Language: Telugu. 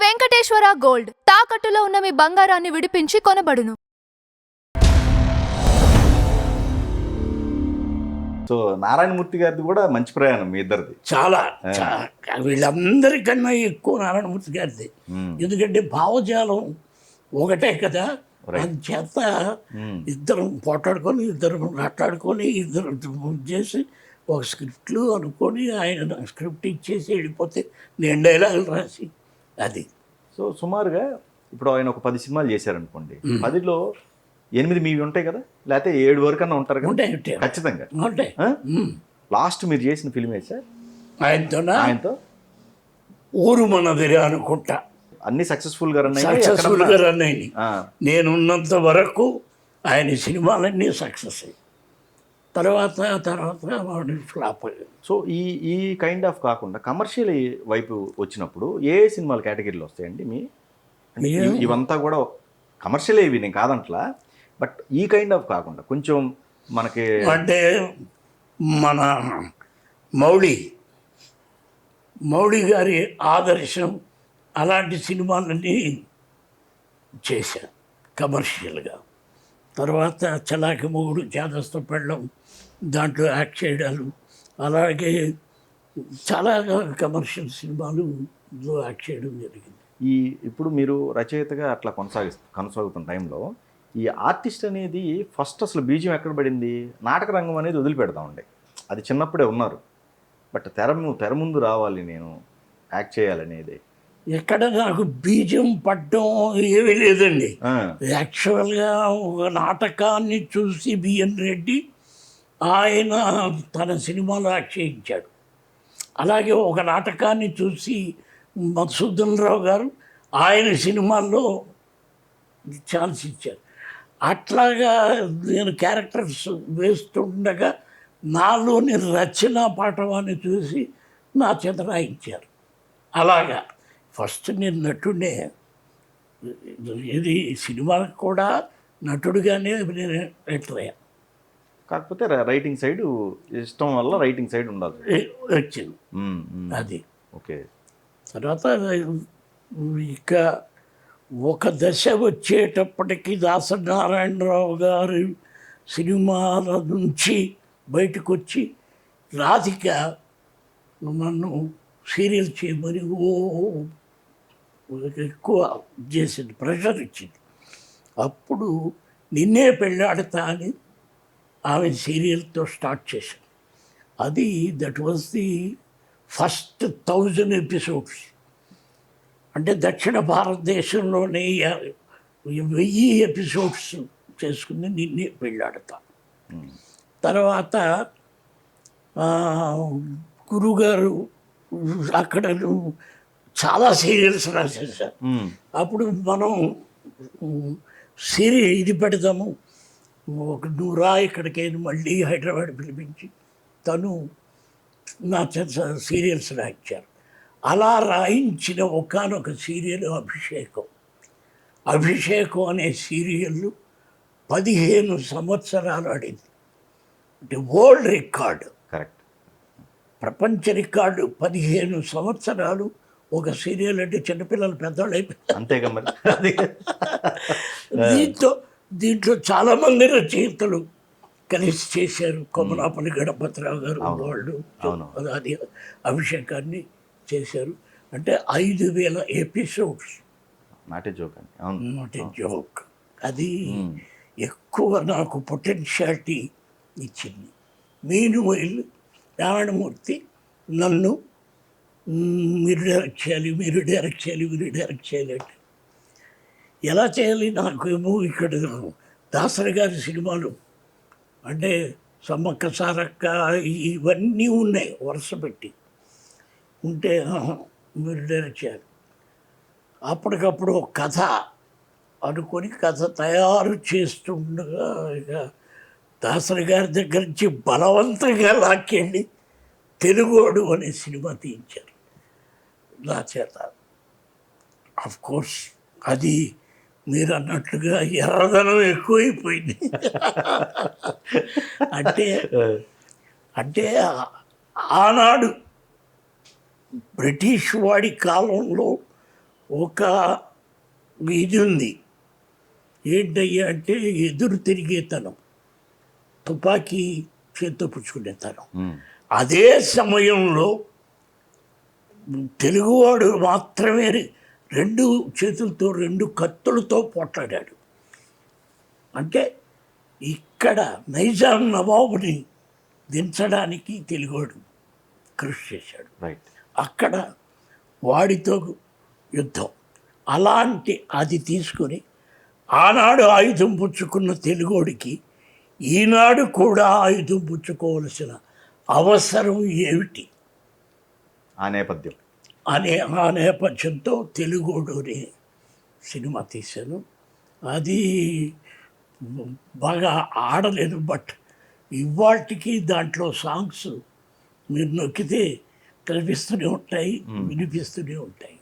వెంకటేశ్వర గోల్డ్ తాకట్టులో ఉన్న మీ బంగారాన్ని విడిపించి కొనబడును. సో నారాయణమూర్తి గారిది కూడా మంచి ప్రయాణం మీ ఇద్దరిది. చాలా వీళ్ళందరికన్నా ఎక్కువ నారాయణమూర్తి గారిది. ఎందుకంటే భావజాలం ఒకటే కదా, చేత ఇద్దరు పోటాడుకొని ఇద్దరు మాట్లాడుకొని ఇద్దరు చేసి ఒక స్క్రిప్ట్లు అనుకొని ఆయన స్క్రిప్ట్ ఇచ్చేసి వెళ్ళిపోతే నేను డైలాగులు రాసి అది. సో సుమారుగా ఇప్పుడు ఆయన ఒక 10 సినిమాలు చేశారనుకోండి, 10లో 8 మీవి ఉంటాయి కదా, లేకపోతే 7 వరకు అన్నా ఉంటారు కదా? ఉంటాయి ఖచ్చితంగా ఉంటాయి. లాస్ట్ మీరు చేసిన ఫిల్మ్ ఏ సార్? ఆయనతో ఊరు మనదిరే అనుకుంటా. అన్ని సక్సెస్ఫుల్ గా రన్ అయినాయి. నేనున్నంత వరకు ఆయన సినిమాలన్నీ సక్సెస్ అయ్యి తర్వాత ఫ్లాప్ అయ్యాయి. సో ఈ కైండ్ ఆఫ్ కాకుండా కమర్షియల్ వైపు వచ్చినప్పుడు ఏ సినిమాలు కేటగిరీలో వస్తాయండి మీ? ఇవంతా కూడా కమర్షియల్ ఇవి, నేను కాదంట్లా, బట్ ఈ కైండ్ ఆఫ్ కాకుండా కొంచెం మనకి అంటే మన మౌళి గారి ఆదర్శం అలాంటి సినిమాలన్నీ చేశాను కమర్షియల్గా. తర్వాత చలాకి మొగుడు, చేదస్త పెళ్ళం, దాంట్లో యాక్ట్ చేయడాలు, అలాగే చాలా కమర్షియల్ సినిమాలు యాక్ట్ చేయడం జరిగింది. ఇప్పుడు మీరు రచయితగా అట్లా కొనసాగుతున్న టైంలో ఈ ఆర్టిస్ట్ అనేది ఫస్ట్ అసలు బీజం ఎక్కడ పడింది? నాటక రంగం అనేది వదిలిపెడతా ఉండే, అది చిన్నప్పుడే ఉన్నారు, బట్ తెర ముందు రావాలి, నేను యాక్ట్ చేయాలనేది ఎక్కడ నాకు బీజం పడ్డం ఏమీ లేదండి. యాక్చువల్గా ఒక నాటకాన్ని చూసి బిఎన్ రెడ్డి ఆయన తన సినిమాలో యాక్ట్ చేయించాడు. అలాగే ఒక నాటకాన్ని చూసి మధుసూదన్ రావు గారు ఆయన సినిమాల్లో ఛాన్స్ ఇచ్చారు. అట్లాగా నేను క్యారెక్టర్స్ వేస్తుండగా నాలోని రచన పాఠవాన్ని చూసి నా చేత రాయించారు. అలాగా ఫస్ట్ నేను నటుడే, ఇది సినిమాలకు కూడా నటుడుగానే నేను ఎంటర్ అయ్యాను. కాకపోతే రైటింగ్ సైడ్ ఇష్టం వల్ల రైటింగ్ సైడ్ ఉండాలి వచ్చింది అది. ఓకే. తర్వాత ఇక ఒక దశ వచ్చేటప్పటికి దాసనారాయణరావు గారి సినిమాల నుంచి బయటకు వచ్చి రాధిక నన్ను సీరియల్ చేయమని ఎక్కువ చేసింది, ప్రెషర్ ఇచ్చింది. అప్పుడు నిన్నే పెళ్ళాడతా అని ఆమె సీరియల్తో స్టార్ట్ చేశాను. అది that was the first 1000 episodes. అంటే దక్షిణ భారతదేశంలోనే 1000 ఎపిసోడ్స్ చేసుకుని నిన్నే పెళ్ళాడతా. తర్వాత గురుగారు అక్కడ చాలా సీరియల్స్ రాసేసారు. అప్పుడు మనం ఇది పెడదాము, ఒక 100 ఇక్కడికి మళ్ళీ హైదరాబాద్ పిలిపించి తను నా చేత సీరియల్స్ రాయించారు. అలా రాయించిన ఒకానొక సీరియల్ అభిషేకం అనే సీరియల్ 15 సంవత్సరాలు ఆడింది. అంటే వరల్డ్ రికార్డు, కరెక్ట్, ప్రపంచ రికార్డు. 15 సంవత్సరాలు ఒక సీరియల్ అంటే చిన్నపిల్లలు పెద్దవాళ్ళు అయిపోయారు. అంతేగా మరి. దీంట్లో చాలామంది రచయితలు కలిసి చేశారు. కొమరాపల్లి గణపతిరావు గారు వాళ్ళు అది అభిషేకాన్ని చేశారు. అంటే 5000 ఎపిసోడ్స్. Not a joke. అది ఎక్కువ నాకు పొటెన్షియాలిటీ ఇచ్చింది. మీనువైల్ నారాయణమూర్తి నన్ను మీరు డైరెక్ట్ చేయాలి అంటే ఎలా చేయాలి? నాకేమో ఇక్కడ దాసరి గారి సినిమాలు అంటే సమ్మక్క సారక్క ఇవన్నీ ఉన్నాయి వరుస పెట్టి ఉంటే, మీరు డైరెక్ట్ చేయాలి. అప్పటికప్పుడు ఒక కథ అనుకొని కథ తయారు చేస్తుండగా ఇక దాసరి గారి దగ్గర నుంచి బలవంతంగా లాక్కెళ్ళి తెలుగోడు అనే సినిమా తీయించారు నా చేత. అఫ్కోర్స్ అది మీరు అన్నట్లుగా ఎర్రదనం ఎక్కువైపోయింది. అంటే ఆనాడు బ్రిటిష్ వాడి కాలంలో ఒక ఇది ఉంది, ఏంటయ్యా అంటే ఎదురు తిరిగేతనం, తుపాకీ చేత్తో పుచ్చుకునేతనం. అదే సమయంలో తెలుగువాడు మాత్రమే 2 చేతులతో 2 కత్తులతో పోట్లాడాడు. అంటే ఇక్కడ నైజాం నవాబుని దించడానికి తెలుగువాడు కృషి చేశాడు. రైట్. అక్కడ వాడితో యుద్ధం. అలాంటి అది తీసుకొని ఆనాడు ఆయుధం పుచ్చుకున్న తెలుగోడికి ఈనాడు కూడా ఆయుధం పుచ్చుకోవలసిన అవసరం ఏమిటి ఆ నేపథ్యం. ఆ నేపథ్యంతో తెలుగోడు అనే సినిమా తీశాను. అది బాగా ఆడలేదు, బట్ ఇవాళకి దాంట్లో సాంగ్స్ మీరు నొక్కితే కనిపిస్తూనే ఉంటాయి, వినిపిస్తూనే ఉంటాయి.